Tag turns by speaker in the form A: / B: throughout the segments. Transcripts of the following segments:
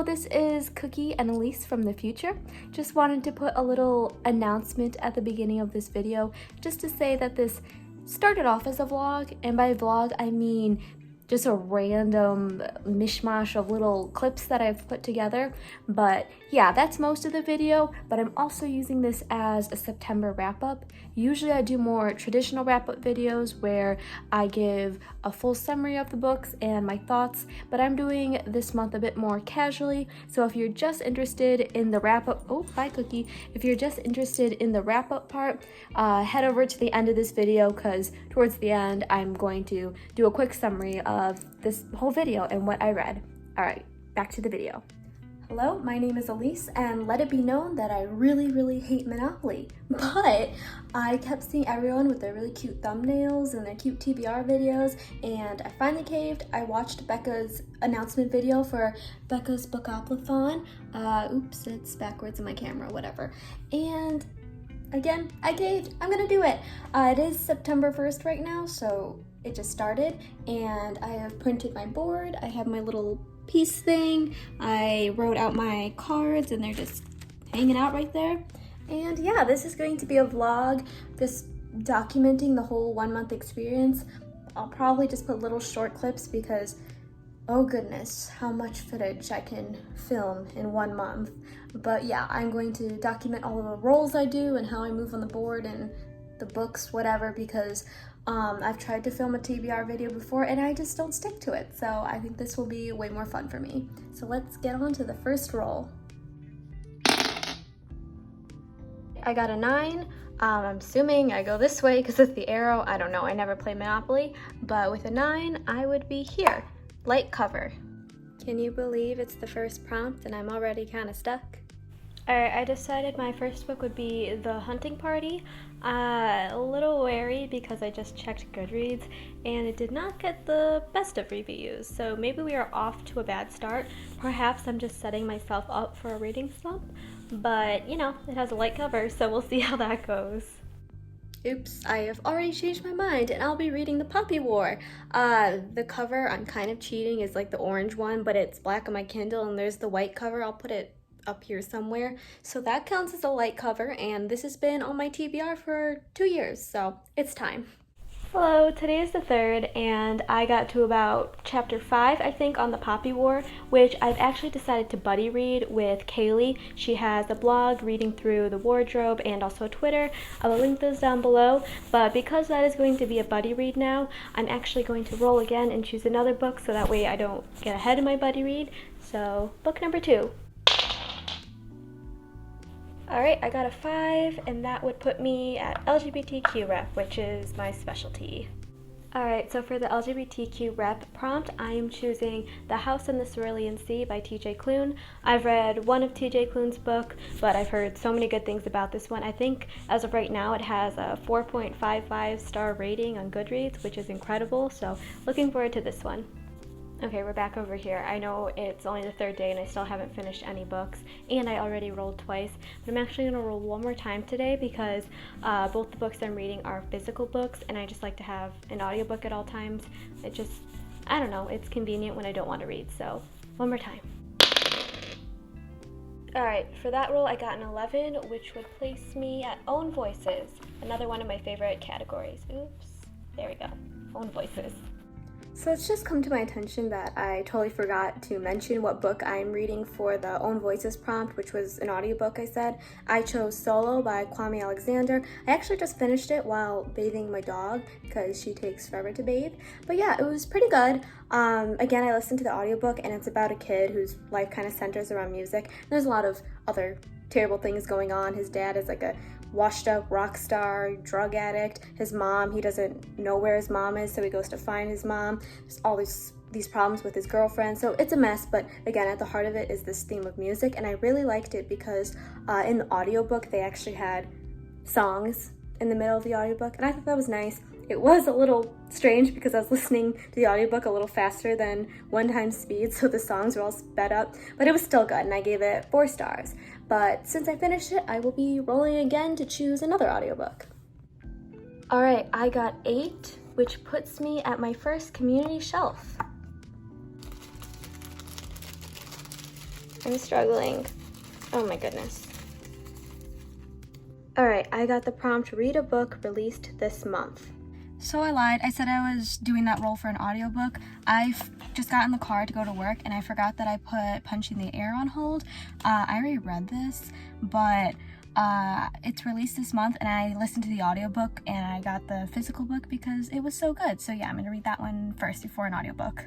A: Hello, this is Cookie and Elise from the future. Just wanted to put a little announcement at the beginning of this video just to say that this started off as a vlog, and by vlog I mean just a random mishmash of little clips that I've put together. But yeah, that's most of the video, but I'm also using this as a September wrap-up. Usually I do more traditional wrap-up videos where I give a full summary of the books and my thoughts, but I'm doing this month a bit more casually. So if you're just interested in the wrap-up, oh, bye Cookie. If you're just interested in the wrap-up part, head over to the end of this video, because towards the end I'm going to do a quick summary of this whole video and what I read. All right, back to the video. Hello, my name is Elise, and let it be known that I really hate Monopoly, but I kept seeing everyone with their really cute thumbnails and their cute TBR videos, and I finally caved. I watched Becca's announcement video for Becca's bookopoly. Oops, it's backwards in my camera, whatever. And again, I caved. I'm gonna do it. It is September 1st right now, so it just started, and I have printed my board. I have my little piece thing. I wrote out my cards and they're just hanging out right there. And yeah, this is going to be a vlog, just documenting the whole 1 month experience. I'll probably just put little short clips because, oh goodness, how much footage I can film in 1 month. But yeah, I'm going to document all of the rolls I do and how I move on the board and the books, whatever, because I've tried to film a TBR video before and I just don't stick to it. So I think this will be way more fun for me. So let's get on to the first roll. I got a 9. I'm assuming I go this way because it's the arrow. I don't know, I never play Monopoly, but with a 9, I would be here. Light cover. Can you believe it's the first prompt and I'm already kind of stuck? Alright, I decided my first book would be The Hunting Party. A little wary because I just checked Goodreads and it did not get the best of reviews, so maybe we are off to a bad start. Perhaps I'm just setting myself up for a reading slump, but you know, it has a light cover, so we'll see how that goes. Oops, I have already changed my mind and I'll be reading The Puppy War. The cover, I'm kind of cheating, is like the orange one, but it's black on my Kindle, and there's the white cover. I'll put it up here somewhere. So that counts as a light cover, and this has been on my TBR for 2 years, so it's time. Hello, today is the 3rd, and I got to about chapter 5, I think, on The Poppy War, which I've actually decided to buddy read with Kaylee. She has a blog, Reading Through the Wardrobe, and also Twitter. I will link those down below, but because that is going to be a buddy read now, I'm actually going to roll again and choose another book so that way I don't get ahead of my buddy read. So, book number 2. Alright, I got a 5, and that would put me at Lgbtq Rep, which is my specialty. Alright, so for the Lgbtq Rep Prompt, I am choosing The House in the Cerulean Sea by TJ Klune. I've read one of TJ Klune's book, but I've heard so many good things about this one. I think as of right now it has a 4.55 star rating on Goodreads, which is incredible, so looking forward to this one. Okay, we're back over here. I know it's only the 3rd day and I still haven't finished any books, and I already rolled twice, but I'm actually going to roll one more time today because both the books I'm reading are physical books, and I just like to have an audiobook at all times. It just, I don't know, it's convenient when I don't want to read, so one more time. Alright, for that roll I got an 11, which would place me at Own Voices, another one of my favorite categories. Oops, there we go, Own Voices. So it's just come to my attention that I totally forgot to mention what book I'm reading for the Own Voices prompt, which was an audiobook I said. I chose Solo by Kwame Alexander. I actually just finished it while bathing my dog because she takes forever to bathe. But yeah, it was pretty good. Again, I listened to the audiobook and it's about a kid whose life kind of centers around music. There's a lot of other terrible things going on. His dad is like a washed up rock star, drug addict. His mom, he doesn't know where his mom is, so he goes to find his mom. There's all these problems with his girlfriend, so it's a mess, but again, at the heart of it is this theme of music, and I really liked it because in the audiobook they actually had songs in the middle of the audiobook, and I thought that was nice. It was a little strange because I was listening to the audiobook a little faster than 1x speed, so the songs were all sped up, but it was still good, and I gave it 4 stars. But since I finished it, I will be rolling again to choose another audiobook. Alright, I got 8, which puts me at my first community shelf. I'm struggling. Oh my goodness. All right, I got the prompt, read a book released this month.
B: So I lied. I said I was doing that role for an audiobook. I've just got in the car to go to work and I forgot that I put Punching the Air on hold. I already read this, but it's released this month and I listened to the audiobook and I got the physical book because it was so good. So yeah, I'm gonna read that one first before an audiobook.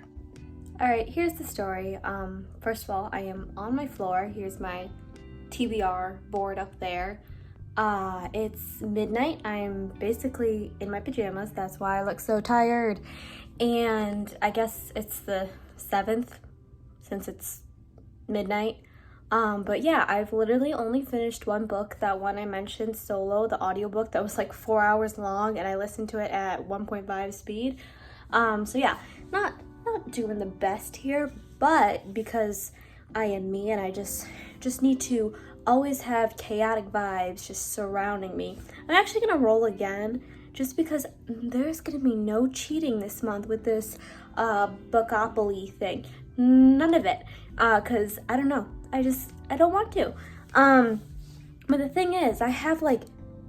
A: All right, here's the story. First of all, I am on my floor. Here's my TBR board up there. It's midnight. I'm basically in my pajamas. That's why I look so tired. And I guess it's the 7th since it's midnight. But yeah, I've literally only finished one book, that one I mentioned, Solo, the audiobook that was like 4 hours long, and I listened to it at 1.5 speed. So yeah, not doing the best here, but because I am me and I just need to always have chaotic vibes just surrounding me, I'm actually gonna roll again just because there's gonna be no cheating this month with this bookopoly thing. None of it, because I don't know, I don't want to. But the thing is, I have like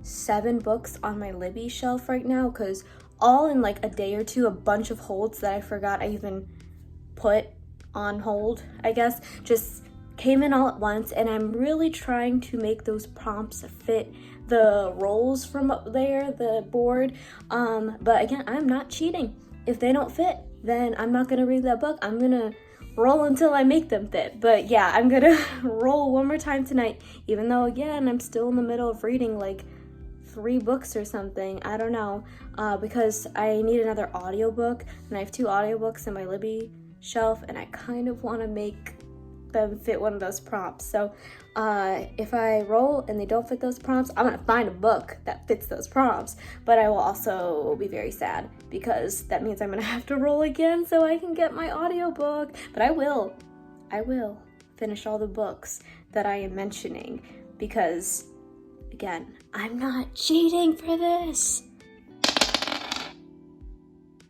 A: 7 books on my Libby shelf right now, because all in like a day or two, a bunch of holds that I forgot I even put on hold, I guess, just came in all at once, and I'm really trying to make those prompts fit the roles from up there, the board. But again, I'm not cheating. If they don't fit, then I'm not gonna read that book. I'm gonna roll until I make them fit. But yeah, I'm gonna roll one more time tonight, even though again, I'm still in the middle of reading like 3 books or something. I don't know, because I need another audiobook, and I have 2 audiobooks in my Libby shelf, and I kind of want to make them fit one of those prompts. So if I roll and they don't fit those prompts, I'm gonna find a book that fits those prompts, but I will also be very sad because that means I'm gonna have to roll again so I can get my audiobook. But I will finish all the books that I am mentioning, because again, I'm not cheating for this.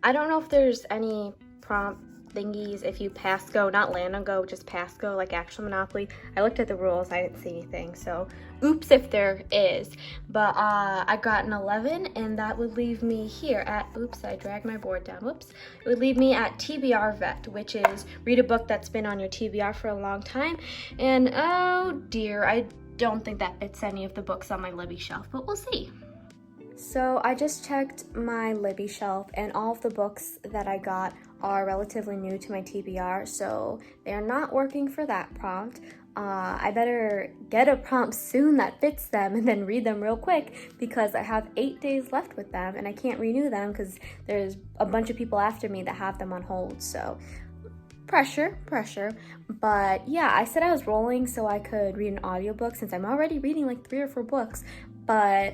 A: I don't know if there's any prompt thingies if you pass go, not land on go, just pass go like actual Monopoly. I looked at the rules, I didn't see anything, so oops if there is. But I got an 11, and that would leave me here at, oops, I dragged my board down, whoops. It would leave me at TBR Vet, which is read a book that's been on your TBR for a long time. And oh dear, I don't think that fits any of the books on my Libby shelf, but we'll see. So I just checked my Libby shelf, and all of the books that I got are relatively new to my TBR, so they're not working for that prompt. I better get a prompt soon that fits them and then read them real quick, because I have 8 days left with them and I can't renew them because there's a bunch of people after me that have them on hold. So pressure. But yeah, I said I was rolling so I could read an audiobook since I'm already reading like 3 or 4 books, but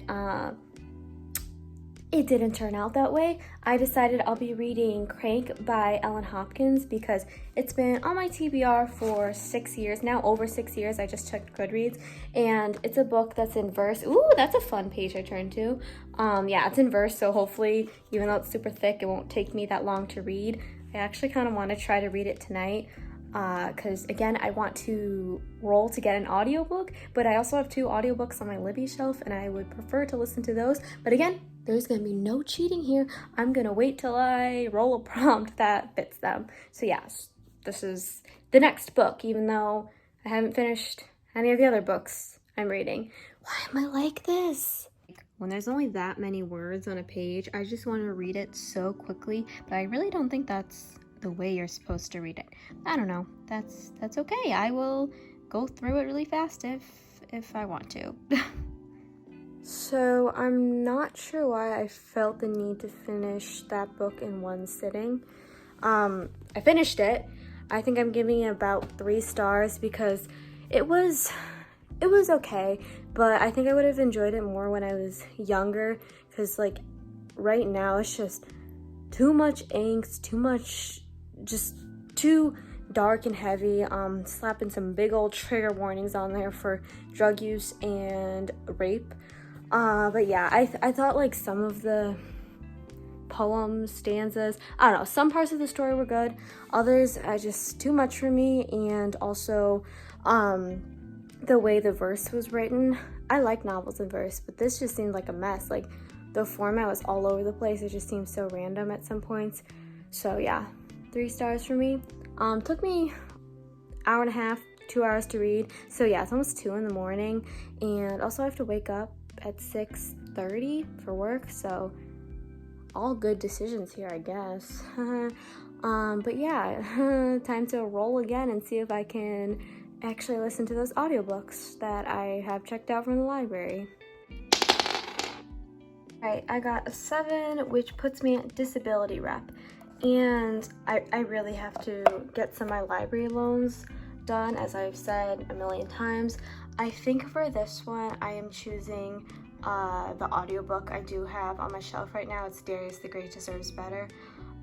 A: it didn't turn out that way. I decided I'll be reading Crank by Ellen Hopkins because it's been on my TBR for 6 years now, over 6 years. I just checked Goodreads, and it's a book that's in verse. Ooh, that's a fun page I turned to. Yeah, it's in verse, so hopefully, even though it's super thick, it won't take me that long to read. I actually kind of want to try to read it tonight, because again, I want to roll to get an audiobook, but I also have 2 audiobooks on my Libby shelf, and I would prefer to listen to those. But again, there's gonna be no cheating here. I'm gonna wait till I roll a prompt that fits them. So yes, this is the next book, even though I haven't finished any of the other books I'm reading. Why am I like this? When there's only that many words on a page, I just want to read it so quickly, but I really don't think that's the way you're supposed to read it. I don't know. That's okay. I will go through it really fast if I want to. So I'm not sure why I felt the need to finish that book in one sitting. I finished it. I think I'm giving it about 3 stars because it was okay, but I think I would have enjoyed it more when I was younger, because like right now it's just too much angst, too much, just too dark and heavy. Slapping some big old trigger warnings on there for drug use and rape. But yeah, I thought like some of the poems, stanzas, I don't know, some parts of the story were good, others just too much for me, and also The way the verse was written, I like novels in verse, but this just seemed like a mess. Like, the format was all over the place. It just seemed so random at some points. So yeah, 3 stars for me. Took me hour and a half, 2 hours to read. So yeah, it's almost 2 in the morning, and also I have to wake up at 6:30 for work. So all good decisions here, I guess. But yeah, time to roll again and see if I can actually listen to those audiobooks that I have checked out from the library. Alright, I got a 7, which puts me at disability rep. And I really have to get some of my library loans done, as I've said a million times. I think for this one, I am choosing the audiobook I do have on my shelf right now. It's Darius the Great Deserves Better.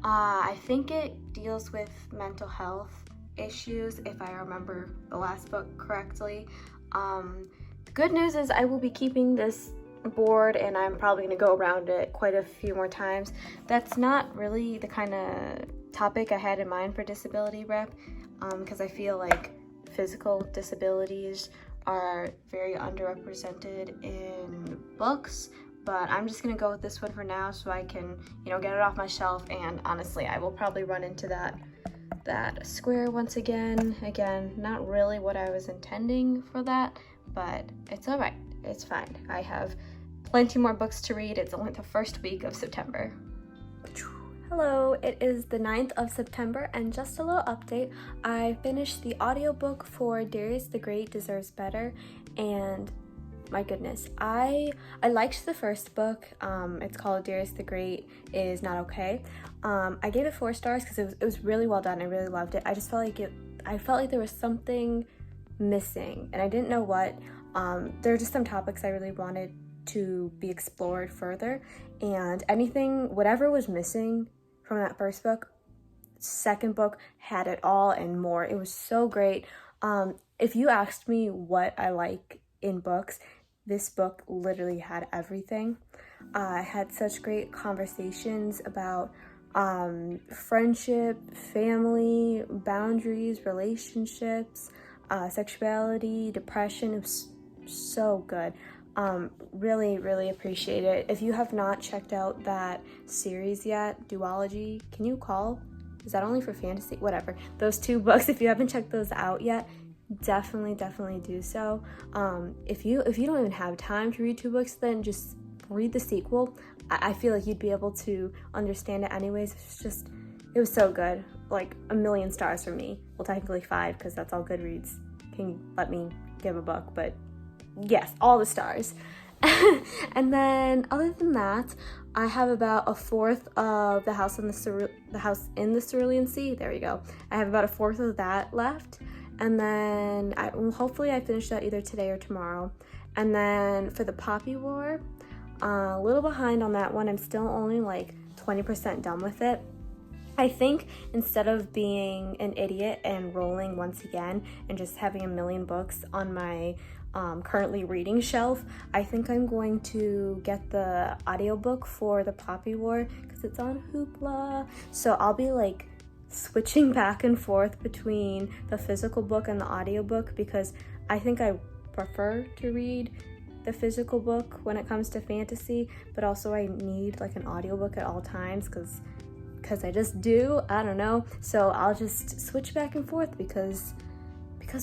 A: I think it deals with mental health issues, if I remember the last book correctly. The good news is I will be keeping this board, and I'm probably going to go around it quite a few more times. That's not really the kind of topic I had in mind for disability rep, because I feel like physical disabilities are very underrepresented in books, but I'm just going to go with this one for now so I can, get it off my shelf. And honestly, I will probably run into that square once again. Again, not really what I was intending for that, but it's all right. It's fine. I have plenty more books to read. It's only the first week of September. Hello, it is the 9th of September, and just a little update. I finished the audiobook for Darius the Great Deserves Better, and my goodness, I liked the first book. It's called Darius the Great Is Not Okay. I gave it 4 stars because it was really well done. I really loved it. I just felt like there was something missing, and I didn't know what. There are just some topics I really wanted to be explored further, and whatever was missing from that first book, second book had it all and more. It was so great. If you asked me what I like in books, this book literally had everything. I had such great conversations about friendship, family, boundaries, relationships, sexuality, depression. It was so good. Really, really appreciate it. If you have not checked out that series yet, Duology, is that only for fantasy? Whatever. Those 2 books, if you haven't checked those out yet, definitely do so. If you don't even have time to read 2 books, then just read the sequel. I feel like you'd be able to understand it anyways. It was so good. Like 1,000,000 stars for me. Well, technically 5, because that's all Goodreads can let me give a book, but yes, all the stars. And then other than that, I have about 1/4 of the house in the Cerulean Sea. There we go. I have about 1/4 of that left, and then hopefully I finish that either today or tomorrow. And then for the Poppy War, a little behind on that one. I'm still only like 20% done with it. I think instead of being an idiot and rolling once again and just having 1,000,000 books on my currently reading shelf, I think I'm going to get the audiobook for the Poppy War because it's on Hoopla. So I'll be like switching back and forth between the physical book and the audiobook because I think I prefer to read the physical book when it comes to fantasy, but also I need like an audiobook at all times because I just do. I don't know. So I'll just switch back and forth because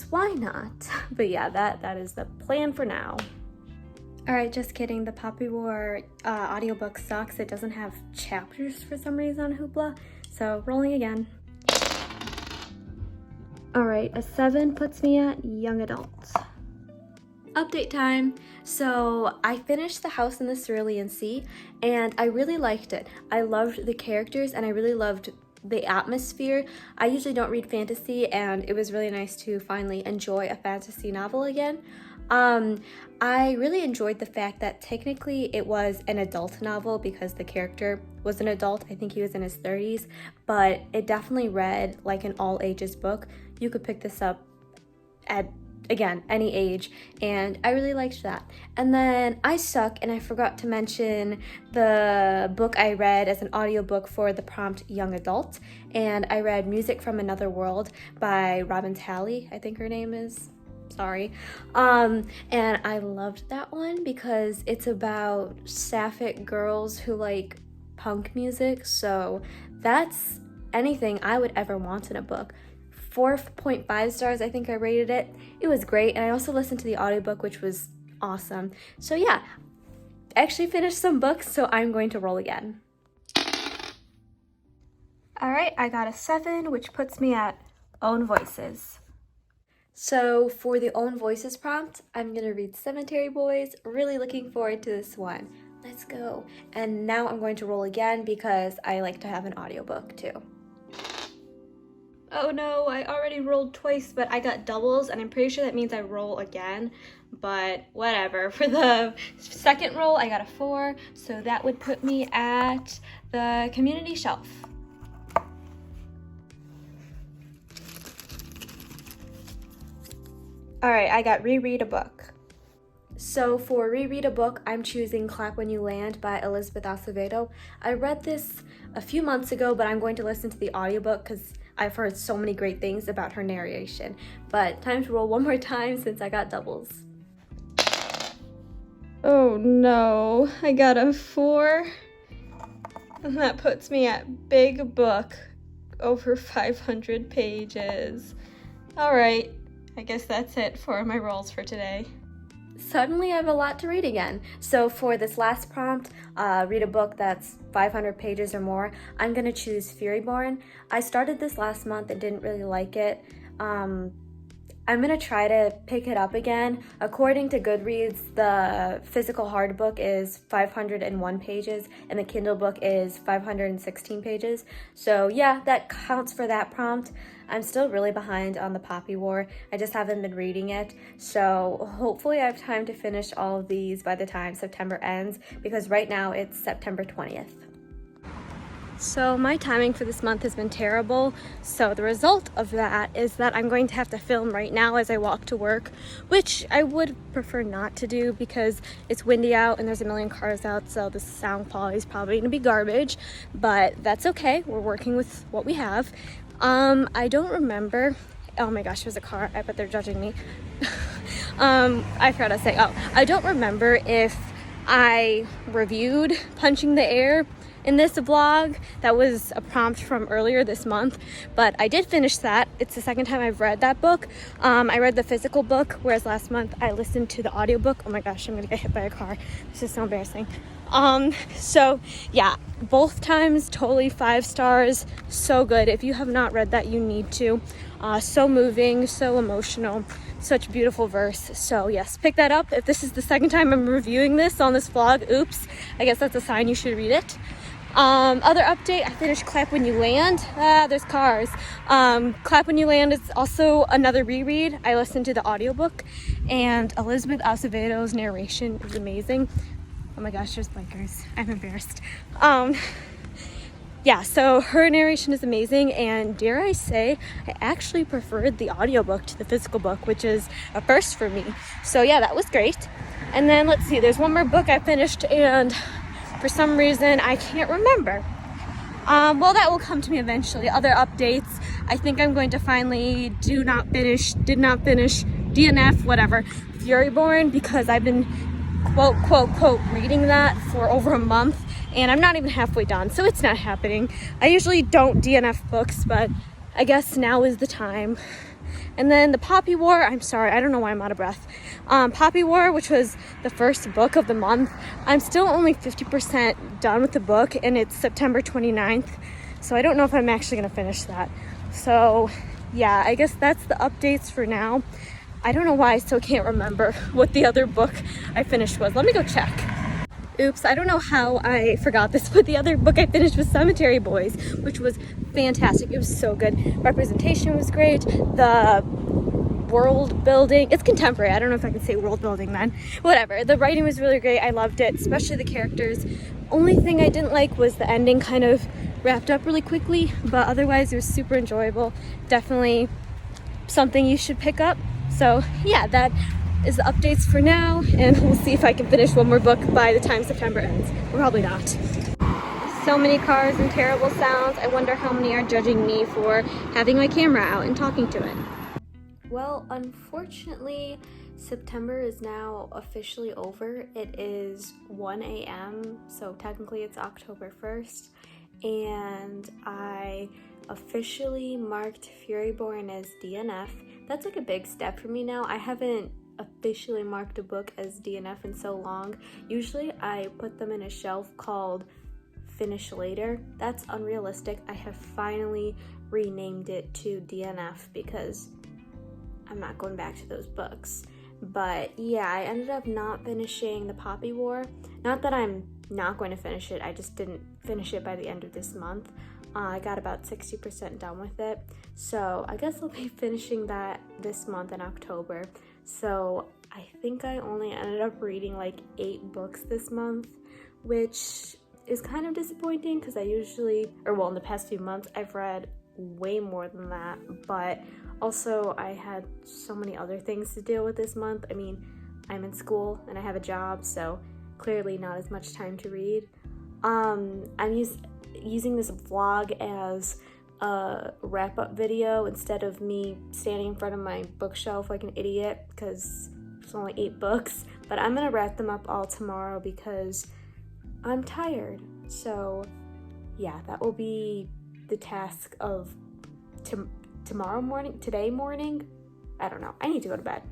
A: why not? But yeah, that is the plan for now. Alright, just kidding. The Poppy War audiobook sucks. It doesn't have chapters for some reason on Hoopla. So rolling again. Alright, a 7 puts me at young adult. Update time. So I finished The House in the Cerulean Sea and I really liked it. I loved the characters and I really loved the atmosphere. I usually don't read fantasy and it was really nice to finally enjoy a fantasy novel again. I really enjoyed the fact that technically it was an adult novel because the character was an adult. I think he was in his 30s, but it definitely read like an all ages book. You could pick this up at, again, any age, and I really liked that. And then I suck and I forgot to mention the book I read as an audiobook for the prompt young adult, and I read Music from Another World by Robin Talley, I think her name is. sorry. And I loved that one because it's about sapphic girls who like punk music, so that's anything I would ever want in a book. 4.5 stars, I think I rated it. It was great, and I also listened to the audiobook, which was awesome. So yeah, actually finished some books, so I'm going to roll again. All right, I got a 7, which puts me at Own Voices. So for the Own Voices prompt, I'm gonna read Cemetery Boys. Really looking forward to this one. Let's go. And now I'm going to roll again because I like to have an audiobook too. Oh no, I already rolled twice, but I got doubles, and I'm pretty sure that means I roll again, but whatever. For the second roll, I got a 4, so that would put me at the community shelf. All right, I got Reread a Book. So for Reread a Book, I'm choosing Clap When You Land by Elizabeth Acevedo. I read this a few months ago, but I'm going to listen to the audiobook because I've heard so many great things about her narration. But time to roll one more time since I got doubles. Oh no, I got a 4. And that puts me at Big Book, over 500 pages. All right, I guess that's it for my rolls for today. Suddenly I have a lot to read again. So for this last prompt, read a book that's 500 pages or more, I'm gonna choose Furyborn. I started this last month and didn't really like it. I'm gonna try to pick it up again. According to Goodreads, the physical hard book is 501 pages and the Kindle book is 516 pages. So yeah, that counts for that prompt. I'm still really behind on the Poppy War. I just haven't been reading it. So hopefully I have time to finish all of these by the time September ends, because right now it's September 20th. So my timing for this month has been terrible. So the result of that is that I'm going to have to film right now as I walk to work, which I would prefer not to do because it's windy out and there's a million cars out, so the sound quality is probably gonna be garbage, but that's okay. We're working with what we have. I don't remember. Oh my gosh, there's a car. I bet they're judging me. I forgot to say, I don't remember if I reviewed Punching the Air in this vlog. That was a prompt from earlier this month, but I did finish that. It's the second time I've read that book. I read the physical book, whereas last month I listened to the audiobook. Oh my gosh, I'm gonna get hit by a car. This is so embarrassing. So yeah, both times totally 5 stars. So good. If you have not read that, you need to. So moving, so emotional, such beautiful verse. So yes, pick that up. If this is the second time I'm reviewing this on this vlog, oops, I guess that's a sign you should read it. Other update, I finished Clap When You Land. There's cars. Clap When You Land is also another reread. I listened to the audiobook, and Elizabeth Acevedo's narration is amazing. Oh my gosh, there's bikers. I'm embarrassed. Yeah, so her narration is amazing, and dare I say, I actually preferred the audiobook to the physical book, which is a first for me. So yeah, that was great. And then let's see, there's one more book I finished, and for some reason I can't remember. Well, that will come to me eventually. Other updates, I think I'm going to finally did not finish, DNF, whatever, Furyborn, because I've been quote reading that for over a month, and I'm not even halfway done, so it's not happening. I usually don't DNF books, but I guess now is the time. And then the Poppy War, I'm sorry, I don't know why I'm out of breath. Poppy War, which was the first book of the month, I'm still only 50% done with the book, and it's September 29th, so I don't know if I'm actually gonna finish that. So yeah, I guess that's the updates for now. I don't know why I still can't remember what the other book I finished was. Let me go check. Oops, I don't know how I forgot this, but the other book I finished was Cemetery Boys, which was fantastic. It was so good. Representation was great. The world building, it's contemporary. I don't know if I can say world building then. Whatever. The writing was really great. I loved it, especially the characters. Only thing I didn't like was the ending kind of wrapped up really quickly, but otherwise it was super enjoyable. Definitely something you should pick up. So yeah, that is the updates for now, and we'll see if I can finish one more book by the time September ends. Probably not. So many cars and terrible sounds. I wonder how many are judging me for having my camera out and talking to it. Well, unfortunately, September is now officially over. It is 1 a.m., so technically it's October 1st, and I officially marked Furyborn as DNF. That's like a big step for me now. I haven't officially marked a book as DNF in so long. Usually I put them in a shelf called Finish Later. That's unrealistic. I have finally renamed it to DNF because I'm not going back to those books. But yeah, I ended up not finishing The Poppy War. Not that I'm not going to finish it, I just didn't finish it by the end of this month. I got about 60% done with it. So I guess I'll be finishing that this month in October. So I think I only ended up reading like 8 books this month, which is kind of disappointing because I usually, in the past few months, I've read way more than that, but also I had so many other things to deal with this month. I mean, I'm in school and I have a job, so clearly not as much time to read. I'm using this vlog as a wrap-up video instead of me standing in front of my bookshelf like an idiot because there's only 8 books, but I'm gonna wrap them up all tomorrow because I'm tired. So yeah, that will be the task of today morning. I don't know, I need to go to bed.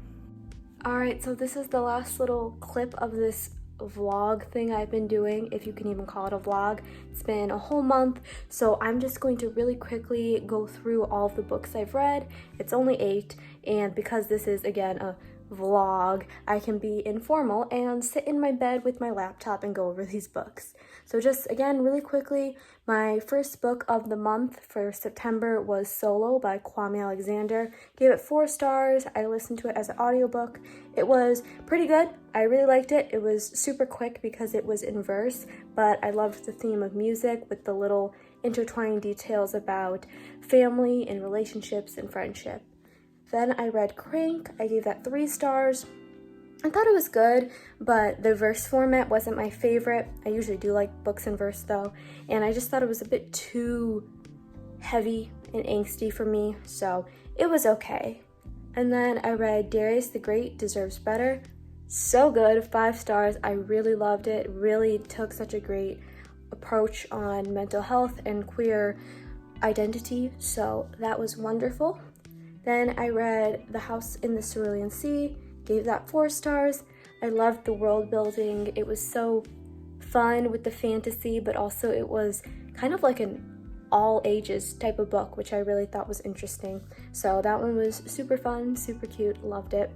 A: Alright, so this is the last little clip of this vlog thing I've been doing, if you can even call it a vlog. It's been a whole month, so I'm just going to really quickly go through all of the books I've read. It's only 8, and because this is again a vlog, I can be informal and sit in my bed with my laptop and go over these books. So just again really quickly, my first book of the month for September was Solo by Kwame Alexander. Gave it 4 stars. I listened to it as an audiobook. It was pretty good. I really liked it. It was super quick because it was in verse, but I loved the theme of music with the little intertwining details about family and relationships and friendship. Then I read Crank. I gave that 3 stars. I thought it was good, but the verse format wasn't my favorite. I usually do like books in verse though, and I just thought it was a bit too heavy and angsty for me, so it was okay. And then I read Darius the Great Deserves Better. So good, 5 stars. I really loved it. Really took such a great approach on mental health and queer identity, so that was wonderful. Then I read The House in the Cerulean Sea, gave that 4 stars. I loved the world building. It was so fun with the fantasy, but also it was kind of like an all ages type of book, which I really thought was interesting. So that one was super fun, super cute, loved it.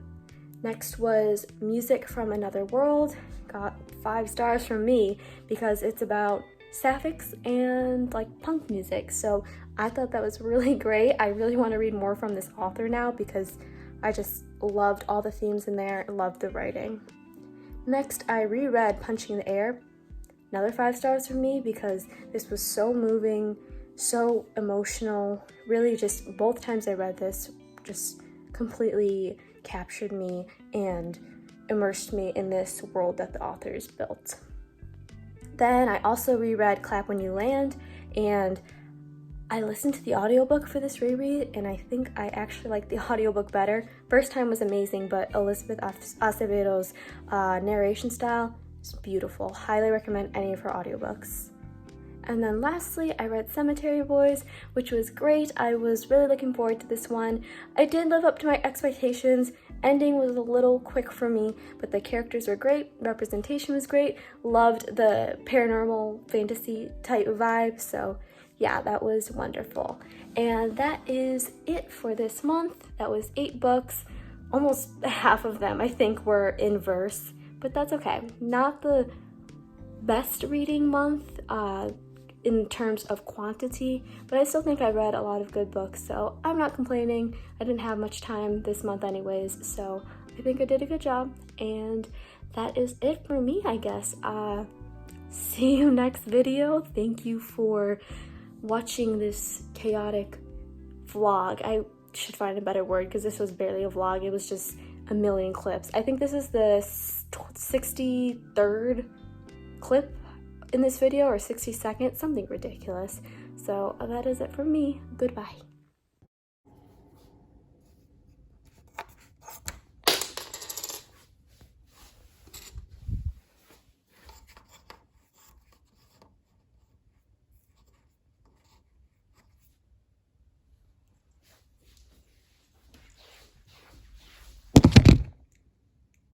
A: Next was Music from Another World, got 5 stars from me because it's about sapphics and like punk music, so I thought that was really great. I really want to read more from this author now because I just loved all the themes in there, loved the writing. Next, I reread Punching the Air, another 5 stars from me because this was so moving, so emotional. Really just both times I read this just completely captured me and immersed me in this world that the authors built. Then I also reread Clap When You Land, and I listened to the audiobook for this reread, and I think I actually like the audiobook better. First time was amazing, but Elizabeth Acevedo's narration style is beautiful. Highly recommend any of her audiobooks. And then lastly, I read Cemetery Boys, which was great. I was really looking forward to this one. I did live up to my expectations. Ending was a little quick for me, but the characters were great, representation was great, loved the paranormal fantasy type vibe, so yeah, that was wonderful. And that is it for this month. That was 8 books. Almost half of them, I think, were in verse, but that's okay. Not the best reading month in terms of quantity, but I still think I read a lot of good books, so I'm not complaining. I didn't have much time this month anyways, so I think I did a good job, and that is it for me, I guess. See you next video. Thank you for watching this chaotic vlog. I should find a better word because this was barely a vlog. It was just a million clips. I think this is the 63rd clip in this video, or 60 seconds, something ridiculous. So that is it for me. Goodbye.